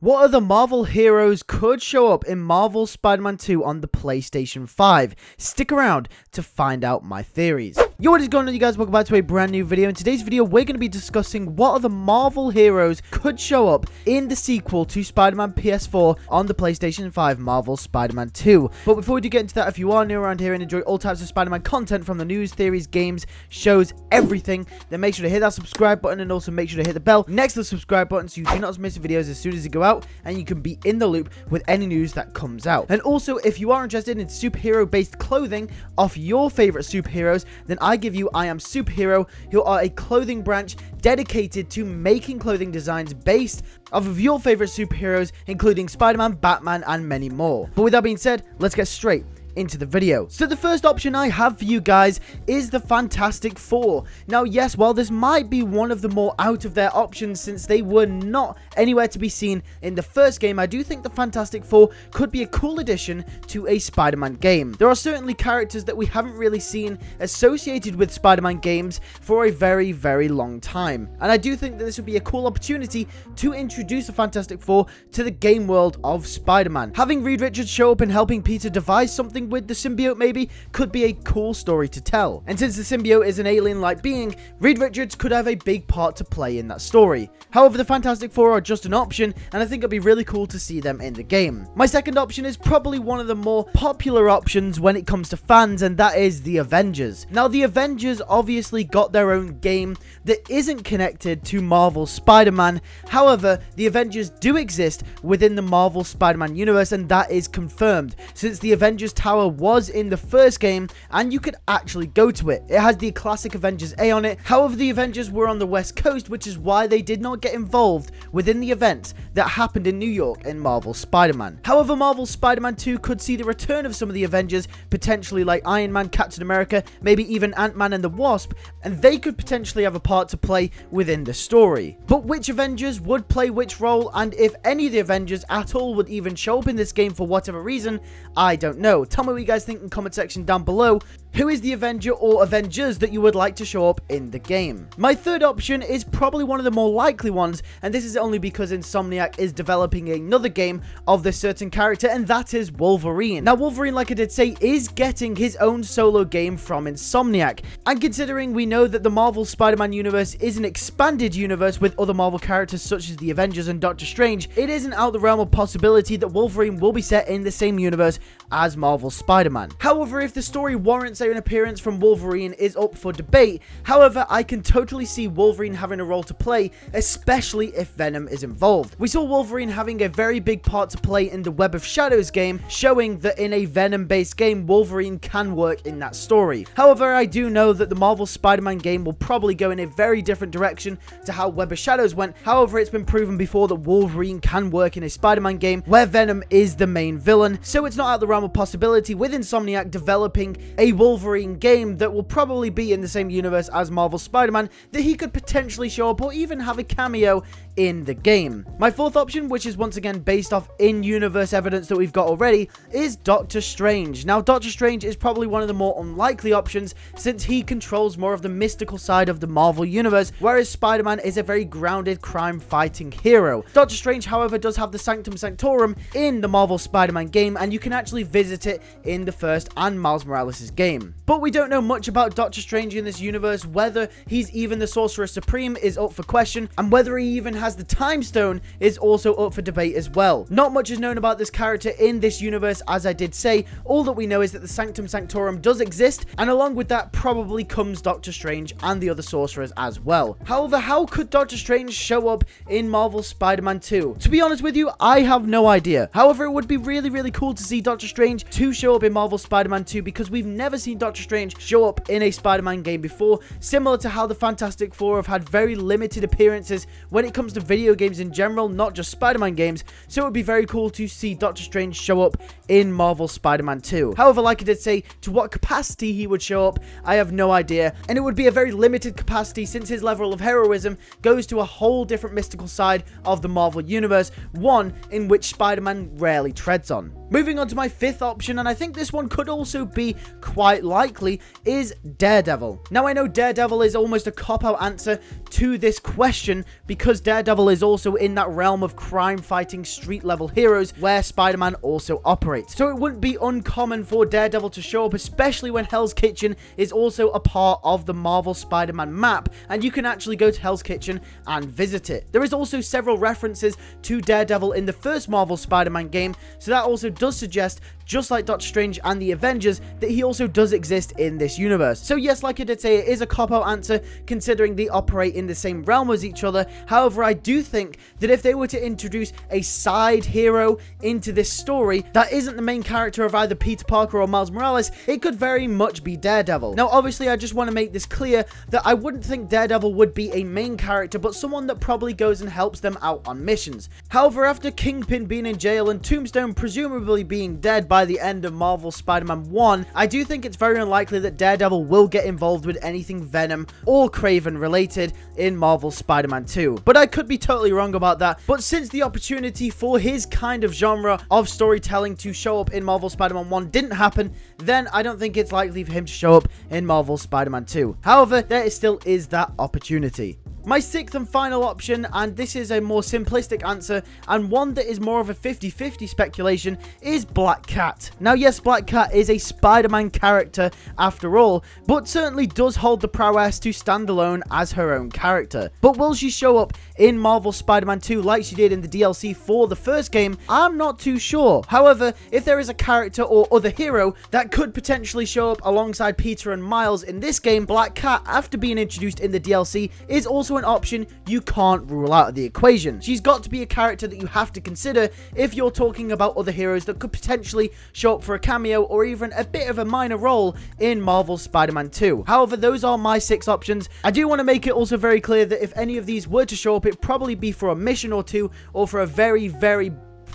What other Marvel heroes could show up in Marvel Spider-Man 2 on the PlayStation 5? Stick around to find out my theories. Yo, what is going on, you guys? Welcome back to a brand new video. In today's video, we're going to be discussing what other Marvel heroes could show up in the sequel to Spider-Man PS4 on the PlayStation 5, Marvel Spider-Man 2. But before we do get into that, if you are new around here and enjoy all types of Spider-Man content from the news, theories, games, shows, everything, then make sure to hit that subscribe button and also make sure to hit the bell next to the subscribe button so you do not miss videos as soon as they go out, and you can be in the loop with any news that comes out. And also, if you are interested in superhero based clothing of your favorite superheroes, then I give you I Am Superhero, who are a clothing branch dedicated to making clothing designs based off of your favorite superheroes, including Spider-Man, Batman, and many more. But with that being said, let's get straight into the video. So the first option I have for you guys is the Fantastic Four. Now, yes, while this might be one of the more out of their options since they were not anywhere to be seen in the first game, I do think the Fantastic Four could be a cool addition to a Spider-Man game. There are certainly characters that we haven't really seen associated with Spider-Man games for a very, very long time, and I do think that this would be a cool opportunity to introduce the Fantastic Four to the game world of Spider-Man. Having Reed Richards show up and helping Peter devise something with the symbiote maybe could be a cool story to tell. And since the symbiote is an alien-like being, Reed Richards could have a big part to play in that story. However, the Fantastic Four are just an option, and I think it'd be really cool to see them in the game. My second option is probably one of the more popular options when it comes to fans, and that is the Avengers. Now, the Avengers obviously got their own game that isn't connected to Marvel Spider-Man. However, the Avengers do exist within the Marvel Spider-Man universe, and that is confirmed, since the Avengers Tower was in the first game and you could actually go to it. It has the classic Avengers A on it. However, the Avengers were on the West Coast, which is why they did not get involved within the events that happened in New York in Marvel Spider-Man. However, Marvel Spider-Man 2 could see the return of some of the Avengers, potentially like Iron Man, Captain America, maybe even Ant-Man and the Wasp, and they could potentially have a part to play within the story. But which Avengers would play which role, and if any of the Avengers at all would even show up in this game for whatever reason, I don't know. Tell me what you guys think in the comment section down below. Who is the Avenger or Avengers that you would like to show up in the game? My third option is probably one of the more likely ones, and this is only because Insomniac is developing another game of this certain character, and that is Wolverine. Now, Wolverine, like I did say, is getting his own solo game from Insomniac, and considering we know that the Marvel Spider-Man universe is an expanded universe with other Marvel characters such as the Avengers and Doctor Strange, it isn't out the realm of possibility that Wolverine will be set in the same universe as Marvel Spider-Man. However, if the story warrants an appearance from Wolverine is up for debate. However, I can totally see Wolverine having a role to play, especially if Venom is involved. We saw Wolverine having a very big part to play in the Web of Shadows game, showing that in a Venom-based game, Wolverine can work in that story. However, I do know that the Marvel Spider-Man game will probably go in a very different direction to how Web of Shadows went. However, it's been proven before that Wolverine can work in a Spider-Man game where Venom is the main villain, so it's not out the realm of possibility with Insomniac developing a Wolverine game that will probably be in the same universe as Marvel Spider-Man, that he could potentially show up or even have a cameo in the game. My fourth option, which is once again based off in-universe evidence that we've got already, is Doctor Strange. Now, Doctor Strange is probably one of the more unlikely options since he controls more of the mystical side of the Marvel universe, whereas Spider-Man is a very grounded crime-fighting hero. Doctor Strange, however, does have the Sanctum Sanctorum in the Marvel Spider-Man game, and you can actually visit it in the first and Miles Morales' game. But we don't know much about Doctor Strange in this universe. Whether he's even the Sorcerer Supreme is up for question, and whether he even has the Time Stone is also up for debate as well. Not much is known about this character in this universe, as I did say. All that we know is that the Sanctum Sanctorum does exist, and along with that probably comes Doctor Strange and the other sorcerers as well. However, how could Doctor Strange show up in Marvel Spider-Man 2? To be honest with you, I have no idea. However, it would be really, really cool to see Doctor Strange to show up in Marvel Spider-Man 2 because we've never seen Doctor Strange show up in a Spider-Man game before, similar to how the Fantastic Four have had very limited appearances when it comes to video games in general, not just Spider-Man games, so it would be very cool to see Doctor Strange show up in Marvel Spider-Man 2. However, like I did say, to what capacity he would show up, I have no idea, and it would be a very limited capacity since his level of heroism goes to a whole different mystical side of the Marvel universe, one in which Spider-Man rarely treads on. Moving on to my fifth option, and I think this one could also be quite likely, is Daredevil. Now, I know Daredevil is almost a cop-out answer to this question because Daredevil Daredevil is also in that realm of crime-fighting street-level heroes where Spider-Man also operates. So it wouldn't be uncommon for Daredevil to show up, especially when Hell's Kitchen is also a part of the Marvel Spider-Man map, and you can actually go to Hell's Kitchen and visit it. There is also several references to Daredevil in the first Marvel Spider-Man game, so that also does suggest, just like Doctor Strange and the Avengers, that he also does exist in this universe. So yes, like I did say, it is a cop-out answer considering they operate in the same realm as each other. However, I do think that if they were to introduce a side hero into this story that isn't the main character of either Peter Parker or Miles Morales, it could very much be Daredevil. Now, obviously, I just want to make this clear that I wouldn't think Daredevil would be a main character, but someone that probably goes and helps them out on missions. However, after Kingpin being in jail and Tombstone presumably being dead by the end of Marvel Spider-Man 1, I do think it's very unlikely that Daredevil will get involved with anything Venom or Kraven related in Marvel Spider-Man 2. But I could be totally wrong about that. But since the opportunity for his kind of genre of storytelling to show up in Marvel Spider-Man 1 didn't happen, then I don't think it's likely for him to show up in Marvel Spider-Man 2. However, there still is that opportunity. My sixth and final option, and this is a more simplistic answer and one that is more of a 50-50 speculation, is Black Cat. Now yes, Black Cat is a Spider-Man character after all, but certainly does hold the prowess to stand alone as her own character. But will she show up in Marvel Spider-Man 2 like she did in the DLC for the first game? I'm not too sure. However, if there is a character or other hero that could potentially show up alongside Peter and Miles in this game, Black Cat, after being introduced in the DLC, is also an option you can't rule out of the equation. She's got to be a character that you have to consider if you're talking about other heroes that could potentially show up for a cameo or even a bit of a minor role in Marvel Spider-Man 2. However, those are my 6 options. I do want to make it also very clear that if any of these were to show up, it'd probably be for a mission or two or for a very, very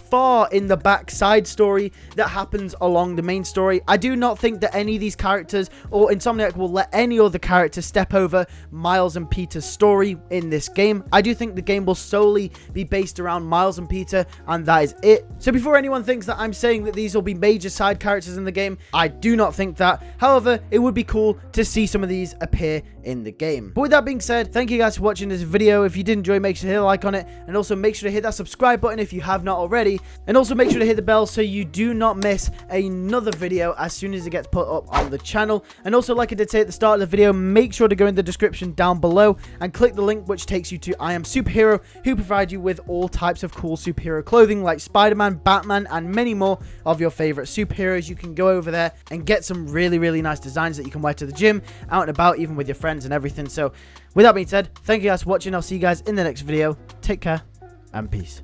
far in the back side story that happens along the main story. I do not think that any of these characters or Insomniac will let any other character step over Miles and Peter's story in this game. I do think the game will solely be based around Miles and Peter, and that is it. So before anyone thinks that I'm saying that these will be major side characters in the game, I do not think that. However, it would be cool to see some of these appear in the game. But with that being said, thank you guys for watching this video. If you did enjoy, make sure to hit a like on it, and also make sure to hit that subscribe button if you have not already. And also make sure to hit the bell so you do not miss another video as soon as it gets put up on the channel. And also, like I did say at the start of the video, make sure to go in the description down below and click the link which takes you to I Am Superhero, who provide you with all types of cool superhero clothing like Spider-Man, Batman, and many more of your favorite superheroes. You can go over there and get some really, really nice designs that you can wear to the gym, out and about, even with your friends and everything. So with that being said, thank you guys for watching. I'll see you guys in the next video. Take care and peace.